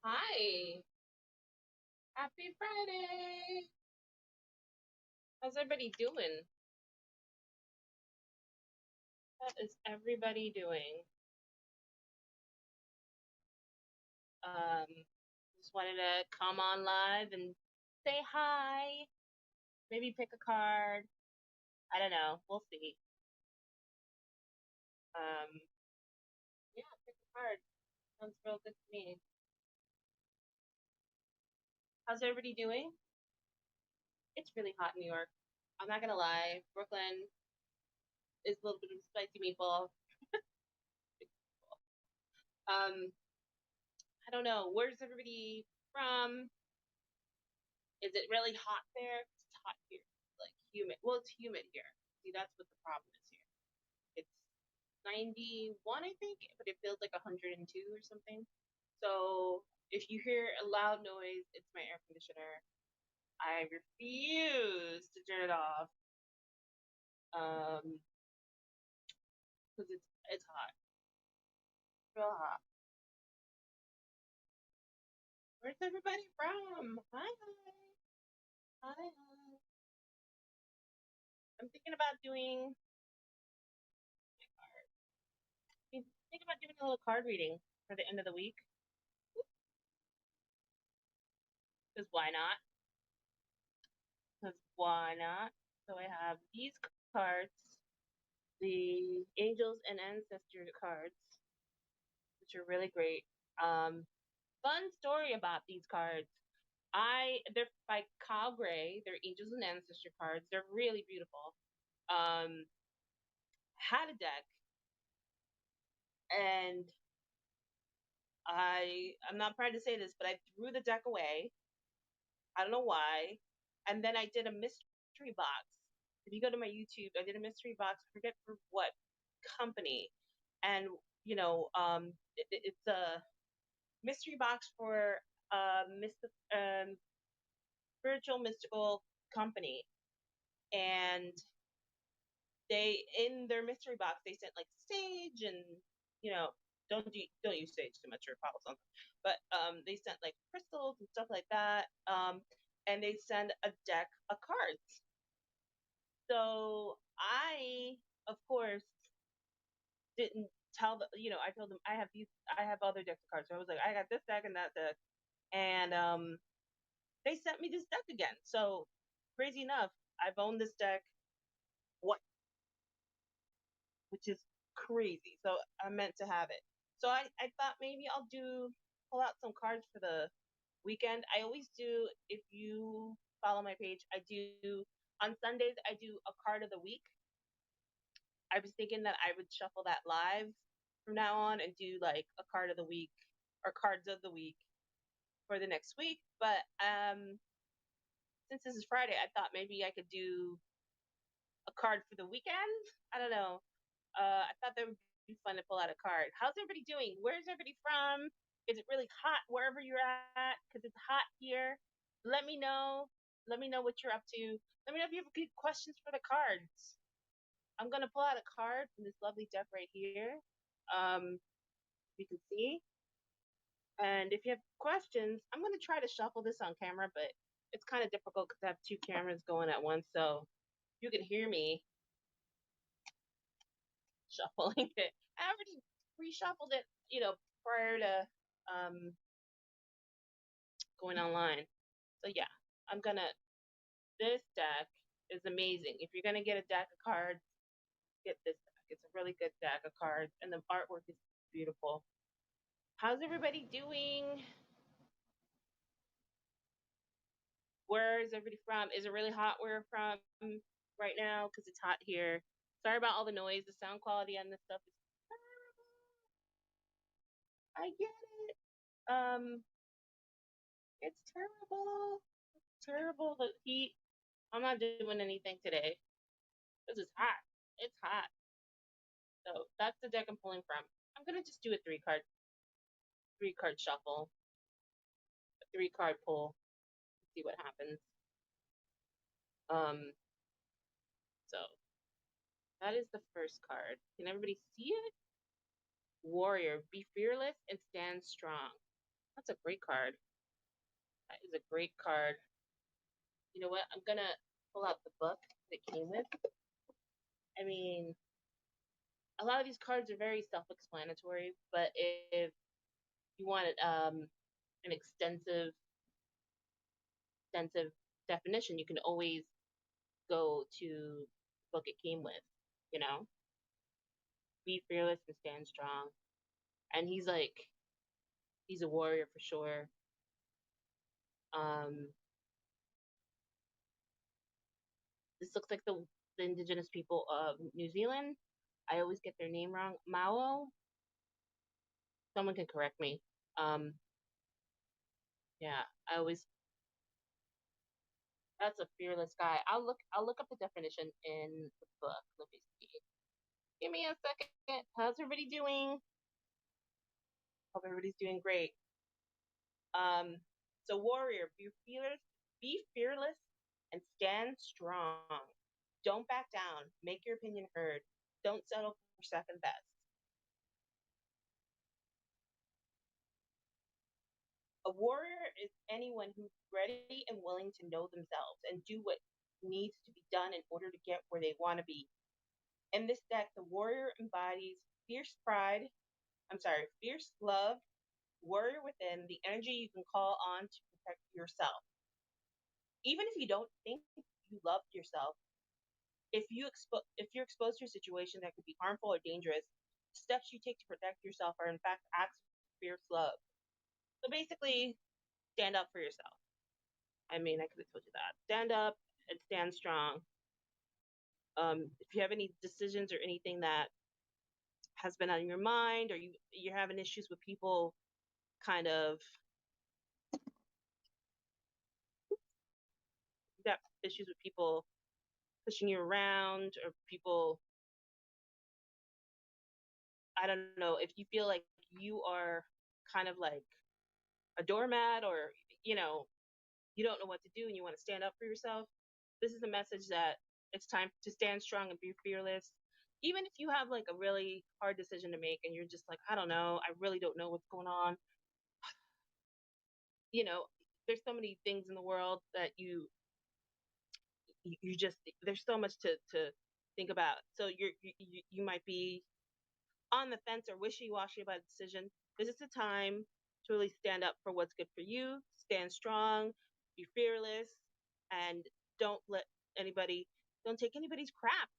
Hi, happy Friday. How's everybody doing? What is everybody doing? Um, just wanted to come on live and say hi. Maybe pick a card. I don't know. We'll see. Um, yeah, pick a card. Sounds real good to me. How's everybody doing? It's really hot in New York. I'm not gonna lie. Brooklyn is a little bit of a spicy meatball. Um, I don't know. Where's everybody from? Is it really hot there? It's hot here. Like humid. Well, it's humid here. See, that's what the problem is here. It's 91, I think, but it feels like 102 or something. So if you hear a loud noise, it's my air conditioner. I refuse to turn it off. Because it's hot, real hot. Where's everybody from? Hi, hi, hi, hi. I'm thinking about doing. Thinking about doing a little card reading for the end of the week. Because why not? Because why not? So I have these cards, the Angels and Ancestor cards, which are really great. Fun story about these cards. They're by Kyle Gray. They're Angels and Ancestor cards. They're really beautiful. Um, had a deck, and I'm not proud to say this, but I threw the deck away. I don't know why. And then I did a mystery box. If you go to my YouTube, I did a mystery box. I forget for what company, and it's a mystery box for a spiritual mystical company, and they in their mystery box they sent like sage and you know don't use sage too much or follow something, but they sent like crystals and stuff like that, and they send a deck of cards. So I, of course, didn't tell the I told them I have other decks of cards. So I was like, I got this deck and that deck, and they sent me this deck again. So crazy enough, I've owned this deck what which is crazy. So I meant to have it. So I thought maybe I'll pull out some cards for the weekend. I always do, if you follow my page, I do on Sundays I do a card of the week. I was thinking that I would shuffle that live from now on and do like a card of the week or cards of the week for the next week. But since this is Friday, I thought maybe I could do a card for the weekend. I don't know. I thought that would be fun to pull out a card. How's everybody doing? Where's everybody from? Is it really hot wherever you're at? Because it's hot here. Let me know. Let me know what you're up to. Let me know if you have good questions for the cards. I'm gonna pull out a card from this lovely deck right here. You can see. And if you have questions, I'm gonna try to shuffle this on camera, but it's kind of difficult because I have two cameras going at once. So you can hear me shuffling it. I already reshuffled it, prior to um, going online. So yeah, I'm gonna. This deck is amazing. If you're gonna get a deck of cards, get this deck. It's a really good deck of cards, and the artwork is beautiful. How's everybody doing? Where is everybody from? Is it really hot where you're from right now? Because it's hot here. Sorry about all the noise. The sound quality on this stuff is terrible. I get it. It's terrible. Terrible. The heat. I'm not doing anything today. This is hot. It's hot. So that's the deck I'm pulling from. I'm gonna just do a three card shuffle, a 3 card pull, see what happens. Um, so that is the first card. Can everybody see it? Warrior, be fearless and stand strong. That's a great card. That is a great card. You know what? I'm gonna pull out the book that it came with. I mean, a lot of these cards are very self-explanatory, but if you want an extensive definition, you can always go to the book it came with. You know, be fearless and stand strong. And he's like, he's a warrior for sure. Um, this looks like the indigenous people of New Zealand. I always get their name wrong. Mao. Someone can correct me. Um, yeah, I always. That's a fearless guy. I'll look up the definition in the book. Let me see. Give me a second. How's everybody doing? Hope everybody's doing great. Um, so warrior, be fearless, and stand strong. Don't back down. Make your opinion heard. Don't settle for second best. A warrior is anyone who's ready and willing to know themselves and do what needs to be done in order to get where they want to be. In this deck, the warrior embodies fierce pride, fierce love, warrior within, the energy you can call on to protect yourself. Even if you don't think you love yourself, if you're exposed to a situation that could be harmful or dangerous, steps you take to protect yourself are in fact acts of fierce love. So basically, stand up for yourself. I mean, I could have told you that. Stand up and stand strong. If you have any decisions or anything that has been on your mind, or you're having issues with people, kind of you got issues with people pushing you around, or people, I don't know, if you feel like you are kind of like a doormat, or you know you don't know what to do and you want to stand up for yourself, this is a message that it's time to stand strong and be fearless. Even if you have like a really hard decision to make and you're just like, I don't know, I really don't know what's going on. You know, there's so many things in the world that you just, there's so much to think about. So you might be on the fence or wishy-washy about a decision. This is the time to really stand up for what's good for you, stand strong, be fearless, and don't let anybody, don't take anybody's crap.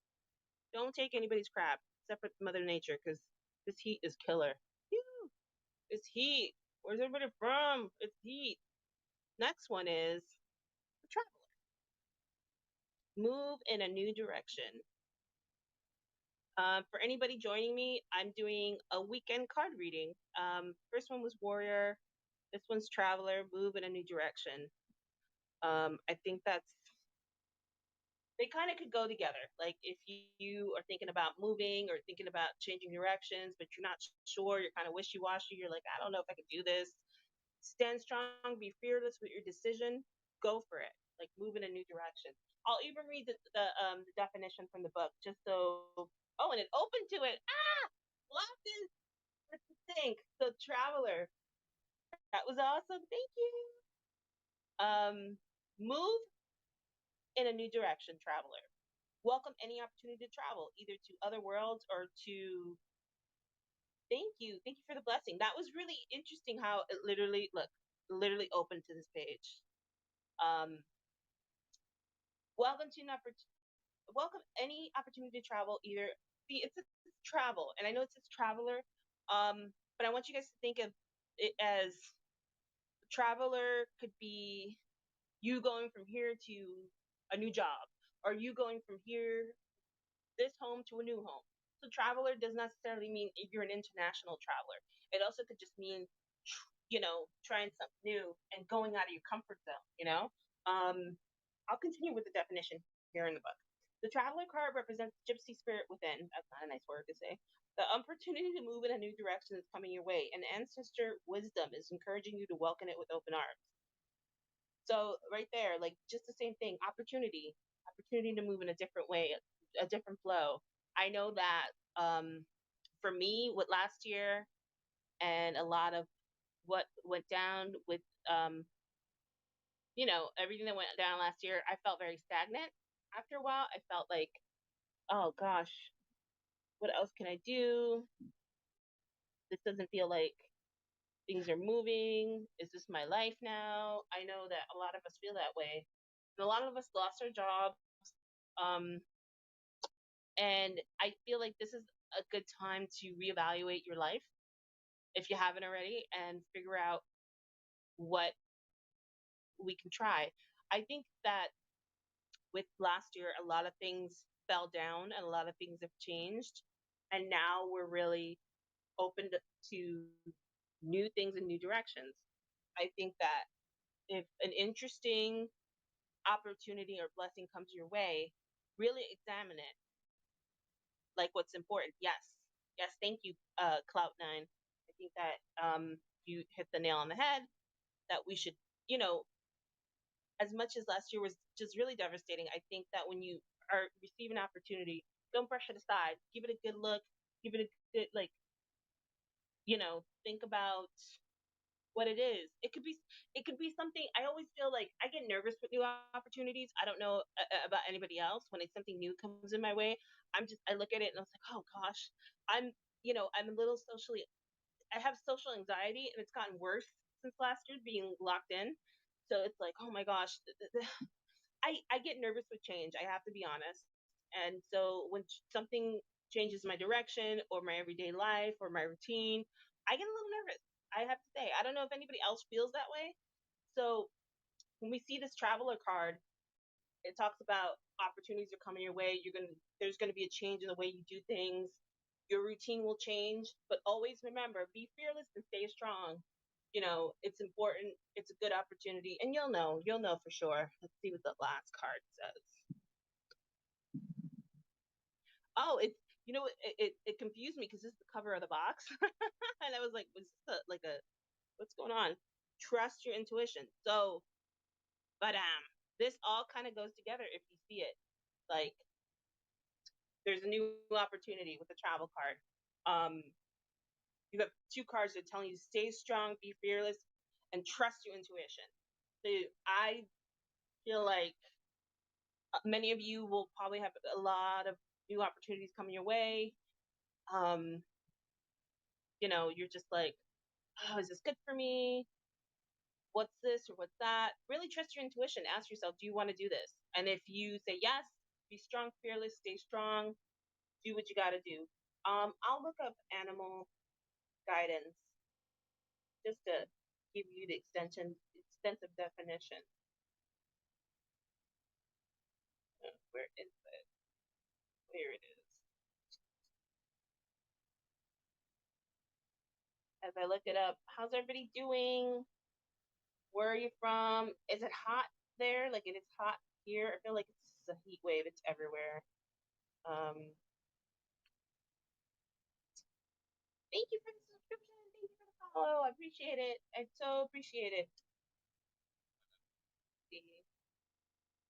Don't take anybody's crap except for Mother Nature, because this heat is killer. Whew, this heat. Where's everybody from? It's heat. Next one is travel. Move in a new direction. For anybody joining me, I'm doing a weekend card reading. First one was Warrior. This one's Traveler. Move in a new direction. I think that's, they kind of could go together. Like if you are thinking about moving or thinking about changing directions, but you're not sure, you're kind of wishy washy. You're like, I don't know if I could do this. Stand strong. Be fearless with your decision. Go for it. Like move in a new direction. I'll even read the definition from the book just so. Oh, and it opened to it. Ah, locked in. Let's think. So traveler. That was awesome. Thank you. Move in a new direction, traveler. Welcome any opportunity to travel, either to other worlds or to. Thank you. Thank you for the blessing. That was really interesting how it literally, look, literally opened to this page. Um, welcome to an welcome any opportunity to travel, either see it's travel, and I know it says traveler, but I want you guys to think of it as traveler could be you going from here to a new job, or you going from here, this home to a new home. So traveler does not necessarily mean you're an international traveler. It also could just mean, trying something new and going out of your comfort zone. I'll continue with the definition here in the book. The traveler card represents gypsy spirit within. That's not a nice word to say. The opportunity to move in a new direction is coming your way, and ancestor wisdom is encouraging you to welcome it with open arms. So right there, like just the same thing, opportunity to move in a different way, a different flow. I know that for me, with last year and a lot of what went down with everything that went down last year, I felt very stagnant. After a while, I felt like, oh gosh, what else can I do? This doesn't feel like things are moving. Is this my life now? I know that a lot of us feel that way. And a lot of us lost our jobs. Um, and I feel like this is a good time to reevaluate your life if you haven't already and figure out what we can try. I think that with last year, a lot of things fell down and a lot of things have changed. And now we're really open to new things and new directions. I think that if an interesting opportunity or blessing comes your way, really examine it. Like what's important. Yes. Yes. Thank you, Cloud9. I think that you hit the nail on the head that we should, you know, as much as last year was just really devastating, I think that when you are receiving an opportunity, don't brush it aside. Give it a good look. Give it a good, like, think about what it is. It could be something. I always feel like I get nervous with new opportunities. I don't know about anybody else. When it's something new comes in my way, I look at it and I was like, oh gosh, I'm I'm a little socially. I have social anxiety and it's gotten worse since last year being locked in. So it's like, oh my gosh, I get nervous with change. I have to be honest. And so when something changes my direction or my everyday life or my routine, I get a little nervous. I have to say, I don't know if anybody else feels that way. So when we see this traveler card, it talks about opportunities are coming your way. There's gonna be a change in the way you do things. Your routine will change, but always remember, be fearless and stay strong. It's important. It's a good opportunity, and you'll know for sure. Let's see what the last card says. Oh, it confused me because this is the cover of the box, and I was like, was this like a what's going on? Trust your intuition. So, but this all kind of goes together if you see it. Like, there's a new opportunity with the travel card. Um, you have two cards that are telling you to stay strong, be fearless, and trust your intuition. So I feel like many of you will probably have a lot of new opportunities coming your way. Um, you're just like, oh, is this good for me? What's this or what's that? Really trust your intuition. Ask yourself, do you want to do this? And if you say yes, be strong, fearless, stay strong, do what you got to do. I'll look up animal guidance just to give you the extensive definition. Where is it? Where it is. As I look it up, how's everybody doing? Where are you from? Is it hot there? Like it is hot here. I feel like it's a heat wave. It's everywhere. Um, Thank you for the subscription. Thank you for the follow. I appreciate it. I so appreciate it.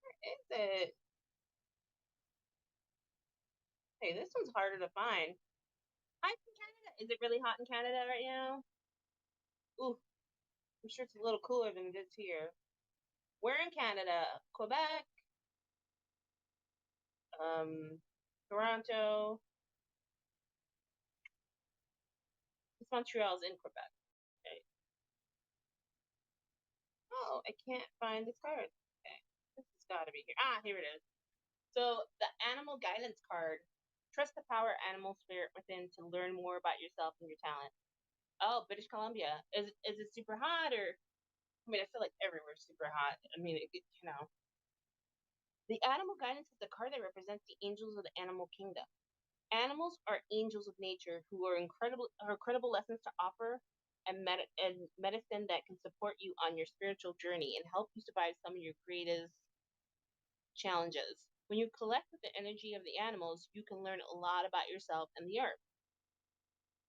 Where is it? Hey, this one's harder to find. Hi from Canada. Is it really hot in Canada right now? Ooh, I'm sure it's a little cooler than it is here. We're in Canada, Quebec, um, Toronto. Montreal's in Quebec. Okay. Oh, I can't find this card. Okay, this has got to be here. Ah, here it is. So the animal guidance card. Trust the power animal spirit within to learn more about yourself and your talent. Oh, British Columbia. Is it super hot or? I mean, I feel like everywhere's super hot. I mean, the animal guidance is the card that represents the angels of the animal kingdom. Animals are angels of nature who are incredible lessons to offer and medicine that can support you on your spiritual journey and help you survive some of your greatest challenges. When you collect with the energy of the animals, you can learn a lot about yourself and the earth.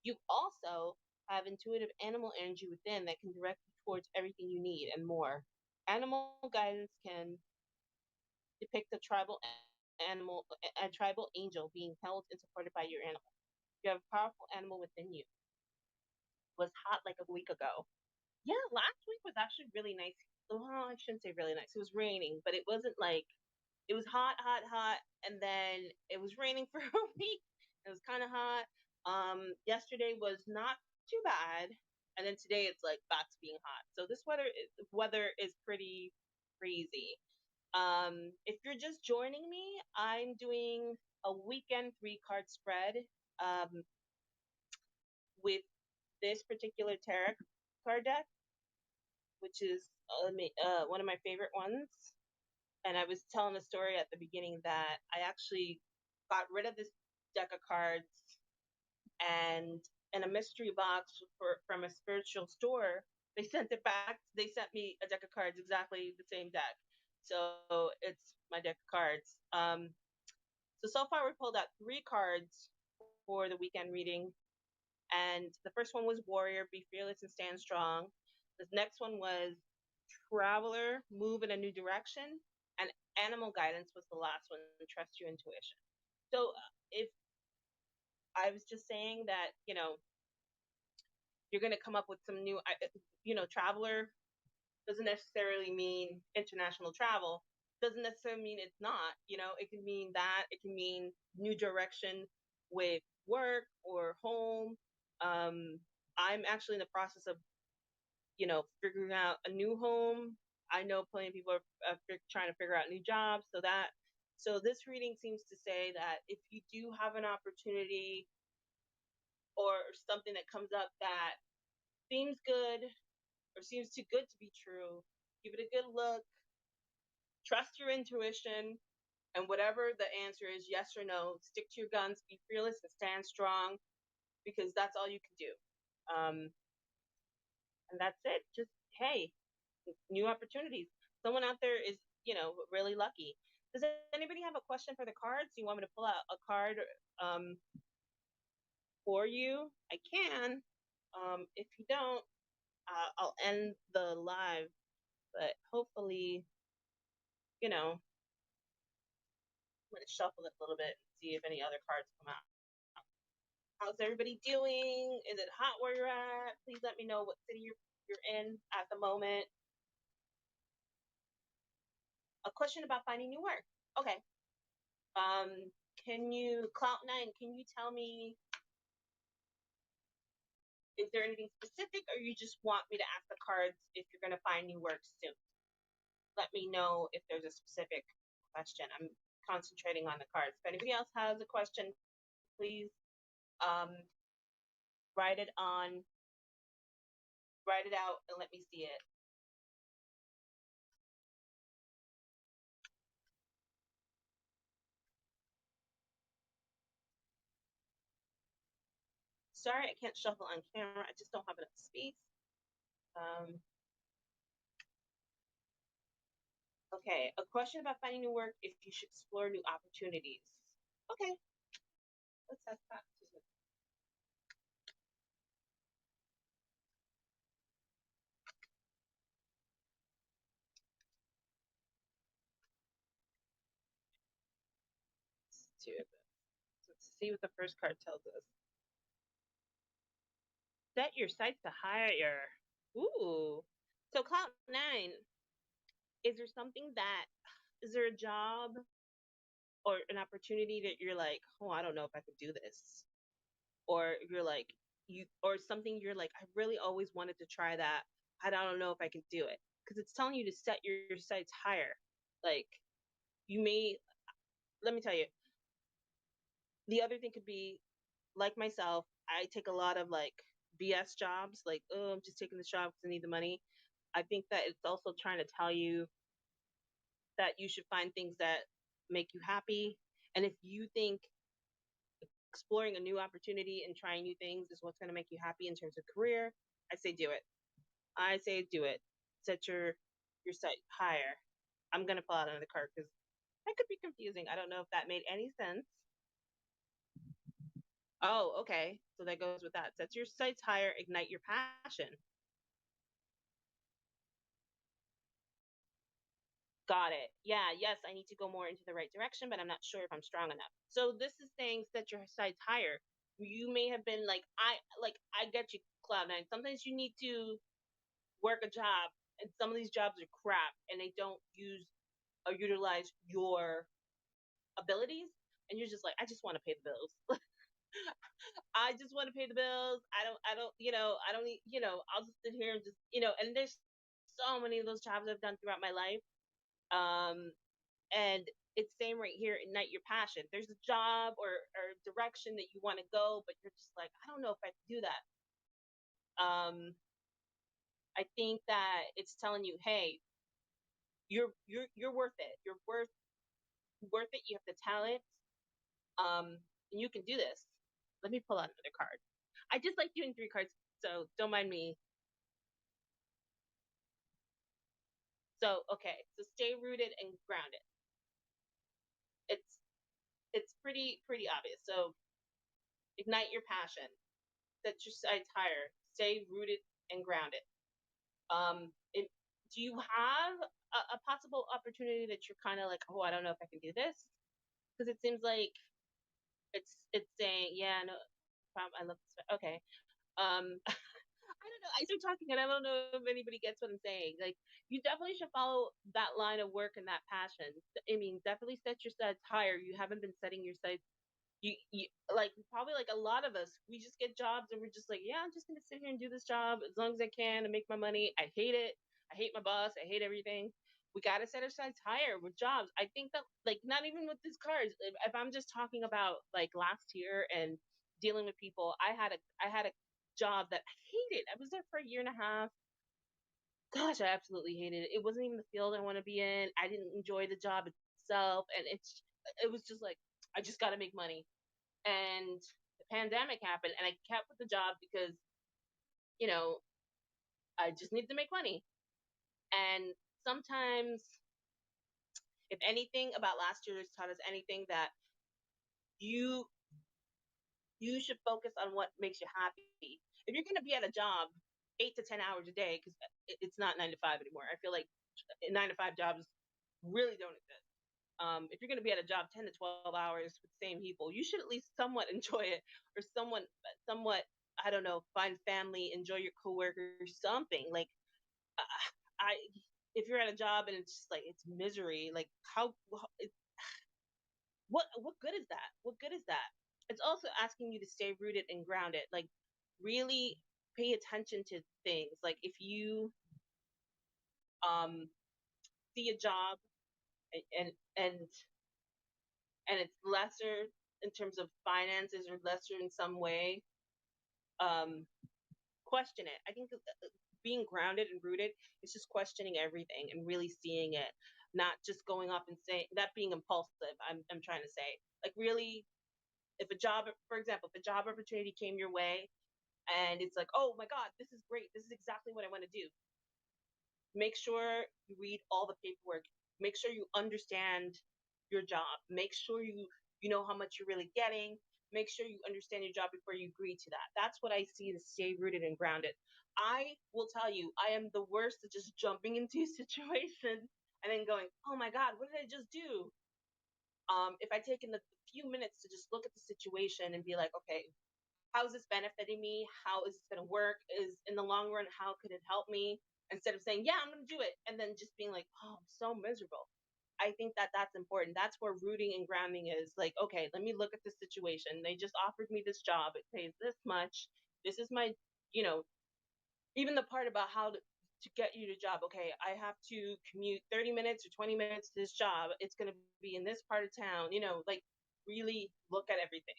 You also have intuitive animal energy within that can direct you towards everything you need and more. Animal guidance can depict a tribal angel being held and supported by your animal. You have a powerful animal within you. It was hot like a week ago. Yeah, last week was actually really nice. Well, I shouldn't say really nice. It was raining, but it wasn't like it was hot, hot, hot, and then it was raining for a week. It was kind of hot. Yesterday was not too bad, and then today it's like back to being hot. So this weather is pretty crazy. If you're just joining me, I'm doing a weekend three card spread um, with this particular tarot card deck, which is one of my favorite ones. And I was telling the story at the beginning that I actually got rid of this deck of cards and in a mystery box from a spiritual store, they sent it back. They sent me a deck of cards, exactly the same deck. So it's my deck of cards. So far we pulled out three cards for the weekend reading, and the first one was Warrior, Be Fearless and Stand Strong. The next one was Traveler, Move in a New Direction, and Animal Guidance was the last one, Trust Your Intuition. So if I was just saying that, you're going to come up with some new, Traveler doesn't necessarily mean international travel, doesn't necessarily mean it's not, it can mean that, it can mean new direction with work or home. I'm actually in the process of figuring out a new home. I know plenty of people are trying to figure out new jobs. So this reading seems to say that if you do have an opportunity or something that comes up that seems good or seems too good to be true, give it a good look, trust your intuition, and whatever the answer is, yes or no, stick to your guns, be fearless, and stand strong because that's all you can do. And that's it. Just, hey, new opportunities. Someone out there is, really lucky. Does anybody have a question for the cards? Do you want me to pull out a card um, for you? I can. If you don't, I'll end the live. But hopefully, I'm going to shuffle it a little bit and see if any other cards come out. How's everybody doing? Is it hot where you're at? Please let me know what city you're in at the moment. A question about finding new work. Okay. Um, Cloud9, can you tell me, is there anything specific or you just want me to ask the cards if you're going to find new work soon? Let me know if there's a specific question. I'm concentrating on the cards. If anybody else has a question, please um, write it on, write it out and let me see it. Sorry, I can't shuffle on camera. I just don't have enough space. Um, okay, a question about finding new work if you should explore new opportunities. Okay, let's ask that. Let's do this. Let's see what the first card tells us. Set your sights to higher. Ooh. So Cloud9, is there something that is there a job or an opportunity that you're like, oh, I don't know if I could do this? Or you're like or something you're like, I really always wanted to try that. I don't know if I could do it. Because it's telling you to set your sights higher. Like you may let me tell you, the other thing could be like myself, I take a lot of like BS jobs, like, oh, I'm just taking this job because I need the money. I think that it's also trying to tell you that you should find things that make you happy. And if you think exploring a new opportunity and trying new things is what's going to make you happy in terms of career, I say do it. I say do it. Set your sight higher. I'm going to pull out another card because that could be confusing. I don't know if that made any sense. Oh, okay. So that goes with that. Set your sights higher, ignite your passion. Got it. Yeah, yes, I need to go more into the right direction, but I'm not sure if I'm strong enough. So this is saying set your sights higher. You may have been like I get you, Cloud9. Sometimes you need to work a job, and some of these jobs are crap, and they don't use or utilize your abilities, and you're just like, I just want to pay the bills. I just want to pay the bills. I don't need, I'll just sit here and just, and there's so many of those jobs I've done throughout my life. Um, and it's same right here, ignite your passion. There's a job or direction that you want to go, but you're just like, I don't know if I can do that. I think that it's telling you, hey, you're worth it. You're worth it. You have the talent. And you can do this. Let me pull out another card. I just like doing three cards, so don't mind me. So okay, so stay rooted and grounded. It's it's pretty obvious. So ignite your passion. Set your sights higher. Stay rooted and grounded. It, do you have a possible opportunity that you're kind of like, oh, I don't know if I can do this? Because it seems like it's saying, yeah, no, I love this. Okay. I don't know. I start talking and I don't know if anybody gets what I'm saying. Like, you definitely should follow that line of work and that passion. I mean, definitely set your sights higher. You haven't been setting your sights. You like probably like a lot of us, we just get jobs and we're just like, yeah, I'm just gonna sit here and do this job as long as I can and make my money. I hate it. I hate my boss. I hate everything. We gotta set our sights higher with jobs. I think that like not even with these cards. If I'm just talking about like last year and dealing with people, I had a job that I hated. I was there for a year and a half. Gosh, I absolutely hated it. It wasn't even the field I want to be in. I didn't enjoy the job itself, and it was just like I just got to make money. And the pandemic happened, and I kept with the job because you know I just needed to make money. And sometimes, if anything about last year has taught us anything, that you you should focus on what makes you happy. If you're going to be at a job 8 to 10 hours a day, because it's not 9 to 5 anymore. I feel like 9 to 5 jobs really don't exist. If you're going to be at a job 10 to 12 hours with the same people, you should at least somewhat enjoy it, or somewhat, I don't know, find family, enjoy your coworkers, something like I. If you're at a job and it's just like it's misery, like what good is that? What good is that? It's also asking you to stay rooted and grounded, like really pay attention to things. Like if you um see a job and and and it's lesser in terms of finances or lesser in some way, um, question it. I think being grounded and rooted is just questioning everything and really seeing it, not just going up and saying that being impulsive. I'm trying to say, like, really, if a job, for example, if a job opportunity came your way and it's like, oh my God, this is great. This is exactly what I want to do. Make sure you read all the paperwork. Make sure you understand your job. Make sure you know how much you're really getting. Make sure you understand your job before you agree to that. That's what I see as stay rooted and grounded. I will tell you, I am the worst at just jumping into a situation and then going, oh my God, what did I just do? If I take in the few minutes to just look at the situation and be like, okay, how is this benefiting me? How is this going to work? Is in the long run, how could it help me? Instead of saying, yeah, I'm going to do it. And then just being like, oh, I'm so miserable. I think that that's important. That's where rooting and grounding is like, okay, let me look at this situation. They just offered me this job. It pays this much. This is my, you know, even the part about how to get you to job. Okay, I have to commute 30 minutes or 20 minutes to this job. It's going to be in this part of town, like really look at everything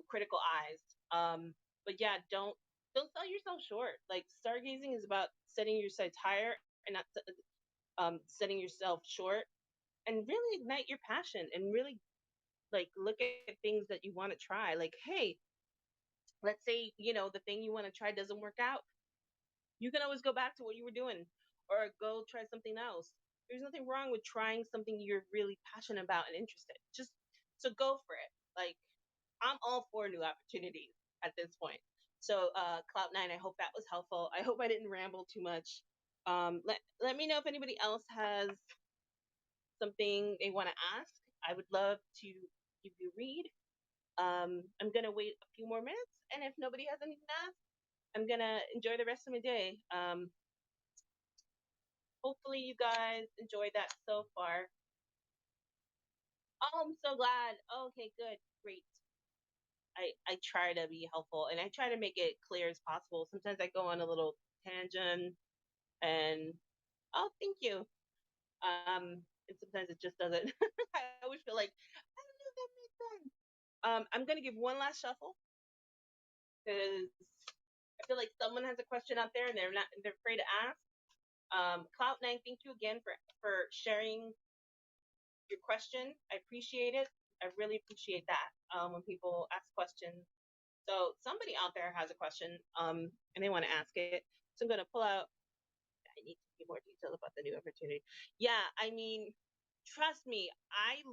critical eyes. But yeah, don't sell yourself short. Like stargazing is about setting your sights higher and not setting yourself short, and really ignite your passion and really like look at things that you want to try. Like, hey, let's say the thing you want to try doesn't work out. You can always go back to what you were doing or go try something else. There's nothing wrong with trying something you're really passionate about and interested. Just so go for it. Like I'm all for new opportunities at this point. So, Cloud9, I hope that was helpful. I hope I didn't ramble too much. Let me know if anybody else has something they want to ask. I would love to give you a read. I'm going to wait a few more minutes, and if nobody has anything to ask, I'm gonna enjoy the rest of my day. Hopefully you guys enjoyed that so far. Oh, I'm so glad. Okay, good, great. I try to be helpful and I try to make it clear as possible. Sometimes I go on a little tangent and oh, thank you. And sometimes it just doesn't. I always feel like I don't know if that made sense. I'm gonna give one last shuffle because I feel like someone has a question out there and they're afraid to ask. Cloud9, thank you again for sharing your question. I appreciate it. I really appreciate that when people ask questions. So somebody out there has a question and they want to ask it. So I'm going to pull out. I need to be more detailed about the new opportunity. Yeah, I mean, trust me, I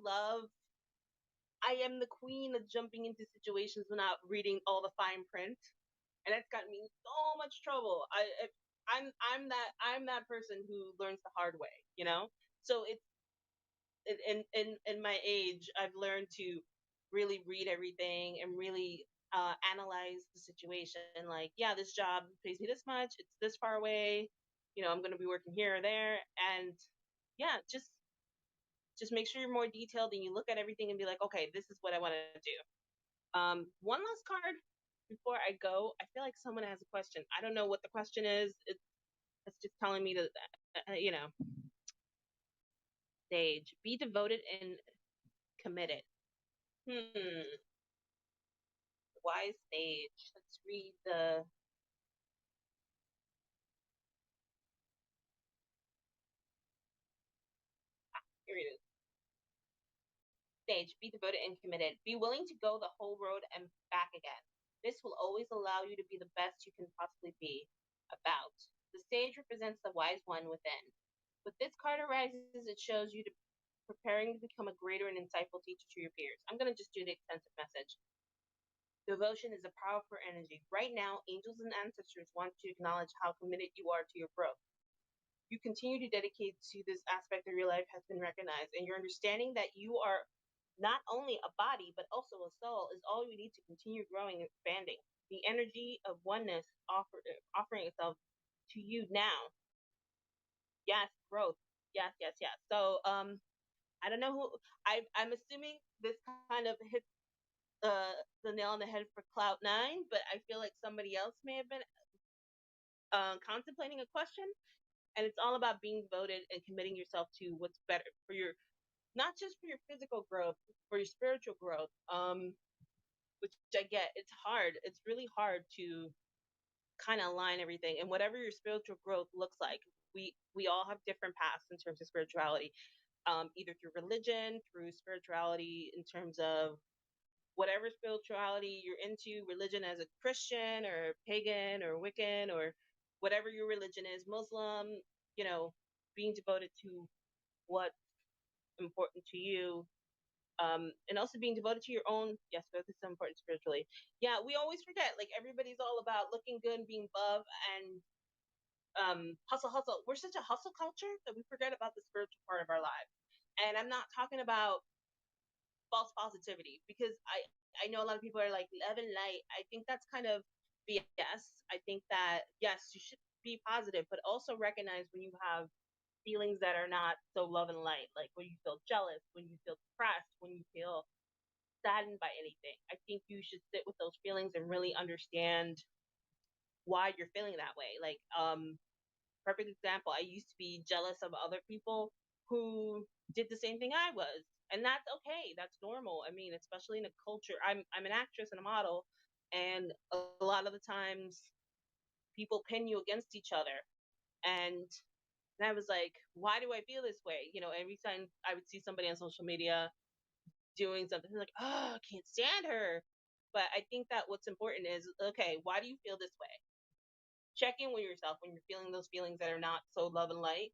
am the queen of jumping into situations without reading all the fine print, and that's gotten me in so much trouble. I'm that person who learns the hard way, you know. So it's in my age, I've learned to really read everything and really analyze the situation. Like, yeah, this job pays me this much. It's this far away. You know, I'm going to be working here or there, and yeah, just make sure you're more detailed and you look at everything and be like, okay, this is what I want to do. One last card before I go. I feel like someone has a question. I don't know what the question is. It's just telling me to, stage. Be devoted and committed. Hmm. Wise sage. Let's read the. Here it is. Sage. Be devoted and committed. Be willing to go the whole road and back again. This will always allow you to be the best you can possibly be. About. The sage represents the wise one within. With this card arises, it shows you to preparing to become a greater and insightful teacher to your peers. I'm going to just do the extensive message. Devotion is a powerful energy. Right now, angels and ancestors want to acknowledge how committed you are to your growth. You continue to dedicate to this aspect of your life has been recognized, and your understanding that you are not only a body but also a soul is all you need to continue growing and expanding. The energy of oneness offering itself to you now. Yes, growth. Yes, yes, yes. So, I don't know who. I'm assuming this kind of hits the nail on the head for Cloud9, but I feel like somebody else may have been contemplating a question, and it's all about being devoted and committing yourself to what's better for your, not just for your physical growth, for your spiritual growth. Which I get, it's hard. It's really hard to kind of align everything, and whatever your spiritual growth looks like. We all have different paths in terms of spirituality, either through religion, through spirituality in terms of whatever spirituality you're into, religion as a Christian or pagan or Wiccan or whatever your religion is, Muslim, you know, being devoted to what's important to you. And also being devoted to your own, yes, both is so important spiritually. Yeah, we always forget, like everybody's all about looking good and being buff and hustle, hustle. We're such a hustle culture that we forget about the spiritual part of our lives. And I'm not talking about false positivity because I know a lot of people are like love and light. I think that's kind of BS. I think that yes, you should be positive, but also recognize when you have feelings that are not so love and light, like when you feel jealous, when you feel depressed, when you feel saddened by anything. I think you should sit with those feelings and really understand why you're feeling that way. Like, perfect example, I used to be jealous of other people who did the same thing I was. And that's okay. That's normal. I mean, especially in a culture. I'm an actress and a model, and a lot of the times people pin you against each other. And I was like, why do I feel this way? You know, every time I would see somebody on social media doing something like, oh, I can't stand her. But I think that what's important is, okay, why do you feel this way? Check in with yourself when you're feeling those feelings that are not so love and light.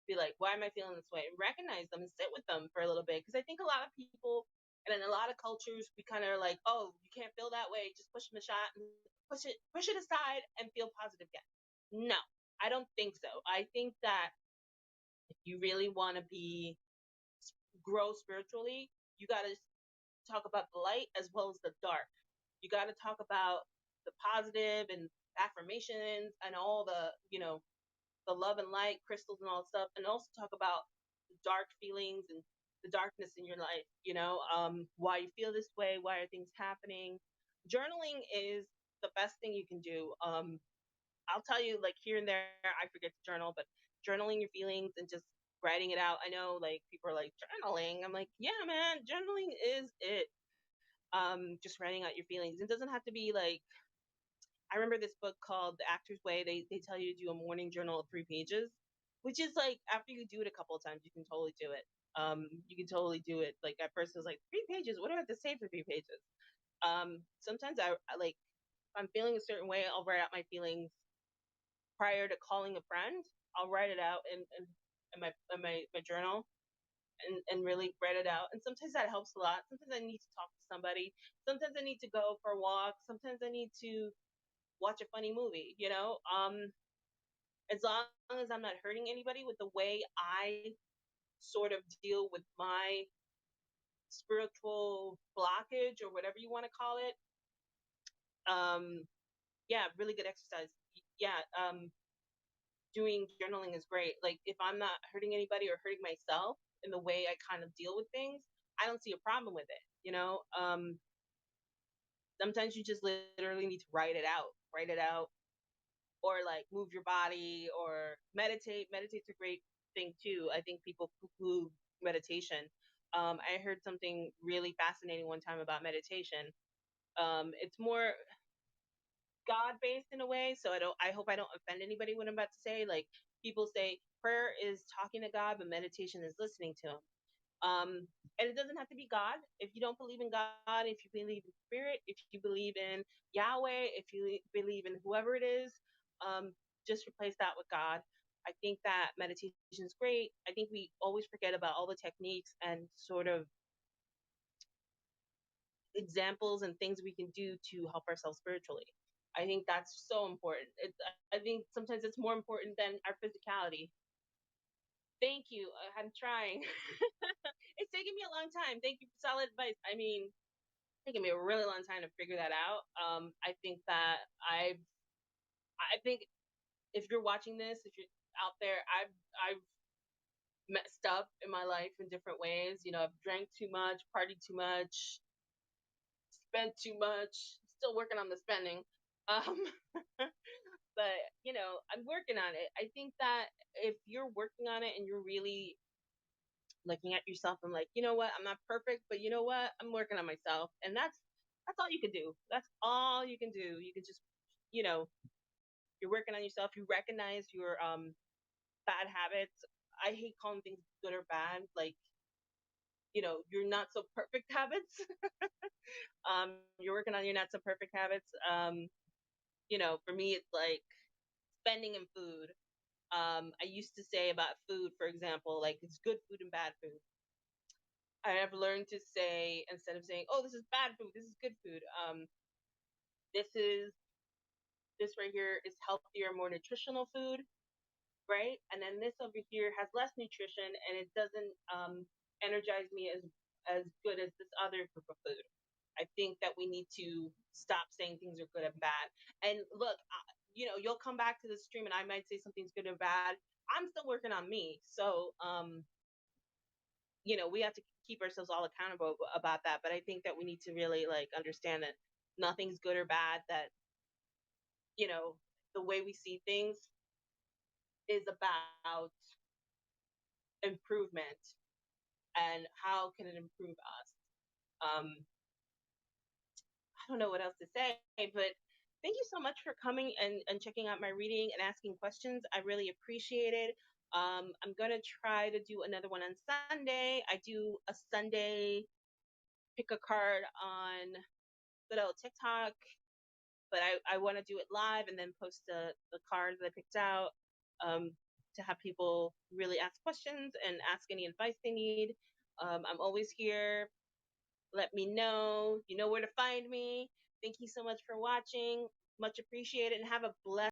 Be like, why am I feeling this way? Recognize them and sit with them for a little bit. Because I think a lot of people and in a lot of cultures, we kind of are like, oh, you can't feel that way. Just push them shot and push it aside and feel positive again. No, I don't think so. I think that if you really want to be grow spiritually, you got to talk about the light as well as the dark. You got to talk about the positive and affirmations and all the, the love and light crystals and all that stuff, and also talk about the dark feelings and the darkness in your life, why you feel this way, why are things happening. Journaling is the best thing you can do. I'll tell you, like, here and there, I forget to journal, but journaling your feelings and just writing it out. I know, like, people are like, journaling. I'm like, yeah, man, journaling is it. Just writing out your feelings. It doesn't have to be like, I remember this book called The Actor's Way. They tell you to do a morning journal of 3 pages, which is like, after you do it a couple of times, you can totally do it. You can totally do it. Like, at first, it was like 3 pages. What do I have to say for 3 pages? Sometimes I like, if I'm feeling a certain way, I'll write out my feelings prior to calling a friend. I'll write it out in my journal, and really write it out. And sometimes that helps a lot. Sometimes I need to talk to somebody. Sometimes I need to go for a walk. Sometimes I need to watch a funny movie. As long as I'm not hurting anybody with the way I sort of deal with my spiritual blockage or whatever you want to call it. Yeah, really good exercise. Yeah, doing journaling is great. Like, if I'm not hurting anybody or hurting myself in the way I kind of deal with things, I don't see a problem with it. Sometimes you just literally need to write it out, or like move your body or meditate. Meditate's a great thing too. I think people poo-poo meditation. I heard something really fascinating one time about meditation. It's more God based in a way. So I hope I don't offend anybody when I'm about to say, like, people say prayer is talking to God, but meditation is listening to him. And it doesn't have to be God. If you don't believe in God, if you believe in spirit, if you believe in Yahweh, if you believe in whoever it is, just replace that with God. I think that meditation is great. I think we always forget about all the techniques and sort of examples and things we can do to help ourselves spiritually. I think that's so important. I think sometimes it's more important than our physicality. Thank you. I'm trying. It's taken me a long time. Thank you for solid advice. I mean, it's taken me a really long time to figure that out. I think that I think if you're watching this, if you're out there, I've messed up in my life in different ways. I've drank too much, partied too much, spent too much. Still working on the spending. Um, but I'm working on it. I think that if you're working on it and you're really looking at yourself and like, you know what, I'm not perfect, but you know what, I'm working on myself, and that's all you can do. That's all you can do. You can just, you know, you're working on yourself. You recognize your bad habits. I hate calling things good or bad. Like, you're not so perfect habits. You're working on your not so perfect habits. For me, it's like spending in food. I used to say about food, for example, like, it's good food and bad food. I have learned to say, instead of saying, "Oh, this is bad food, this is good food," this is this right here is healthier, more nutritional food, right? And then this over here has less nutrition, and it doesn't energize me as good as this other group of food. I think that we need to stop saying things are good and bad. And look, you'll come back to the stream, and I might say something's good or bad. I'm still working on me, so we have to keep ourselves all accountable about that. But I think that we need to really, like, understand that nothing's good or bad. That you know the way we see things is about improvement, and how can it improve us. I don't know what else to say, but thank you so much for coming and checking out my reading and asking questions. I really appreciate it. I'm gonna try to do another one on Sunday. I do a Sunday pick a card on good old TikTok, but I want to do it live and then post the cards that I picked out, to have people really ask questions and ask any advice they need. I'm always here. Let me know. You know where to find me. Thank you so much for watching. Much appreciated, and have a blessed